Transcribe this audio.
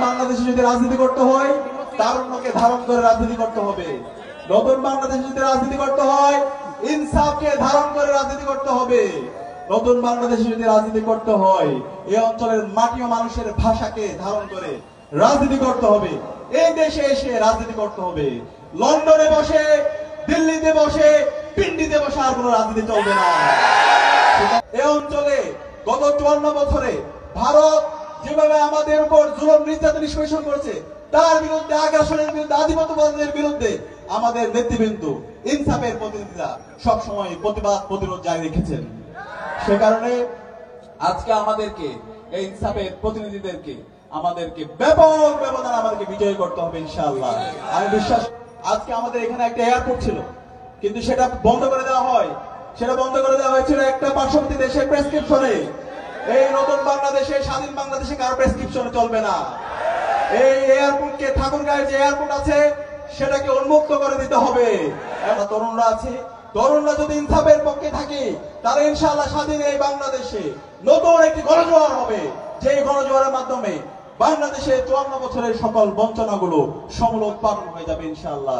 বাংলাদেশে যদি রাজনীতি করতে হয় তারুণ্যকে ধারণ করে রাজনীতি করতে হবে। নতুন বাংলাদেশে যদি রাজনীতি করতে হয় ইনসাফকে ধারণ করে রাজনীতি করতে হবে। নতুন বাংলাদেশে যদি রাজনীতি করতে হয় এই অঞ্চলের মাটি ও মানুষের ভাষাকে ধারণ করে রাজনীতি করতে হবে। এই দেশে এসে রাজনীতি করতে হবে। লন্ডনে বসে, দিল্লিতে বসে, পিন্ডিতে বসে আর কোন রাজনীতি চলবে না। এই অঞ্চলে গত 54 বছরে ভারত যেভাবে আমাদের উপর জুলুম নির্যাতন নিষ্পেষণ করেছে তার বিরুদ্ধে, আগ্রাসনের বিরুদ্ধে, আধিপত্যবাদের বিরুদ্ধে আমাদের নেতৃবৃন্দ, ইনসাফের প্রতিনিধিরা সবসময় প্রতিবাদ প্রতিরোধ জারি রেখেছেন। সে কারণে আজকে আমাদেরকে এই ইনসাফের প্রতিনিধিদেরকে আমাদেরকে ব্যাপক ব্যবধান আমাদেরকে বিজয় করতে হবে ইনশাআল্লাহ। আমি বিশ্বাস, আজকে আমাদের এখানে একটা এয়ারপোর্ট ছিল কিন্তু সেটা বন্ধ করে দেওয়া হয়। সেটা বন্ধ করে দেওয়া হয়েছিল একটা পার্শ্ববর্তী দেশের প্রেসক্রিপশনে। এই নতুন বাংলাদেশে, স্বাধীন বাংলাদেশে কারো প্রেসক্রিপশনে চলবে না। এই এয়ারপোর্টকে, ঠাকুরগাঁয়ের যে এয়ারপোর্ট আছে সেটাকে উন্মুক্ত করে দিতে হবে। আমরা তরুণরা আছে, তরুণরা যদি ইনসাফের পক্ষে থাকি তাহলে ইনশাআল্লাহ স্বাধীন এই বাংলাদেশে নতুন একটি গণজোয়ার হবে। যে গণজোয়ারের মাধ্যমে বাংলাদেশে 54 বছরের সকল বঞ্চনাগুলো সমূলে উৎপাদন হয়ে যাবে ইনশাআল্লাহ।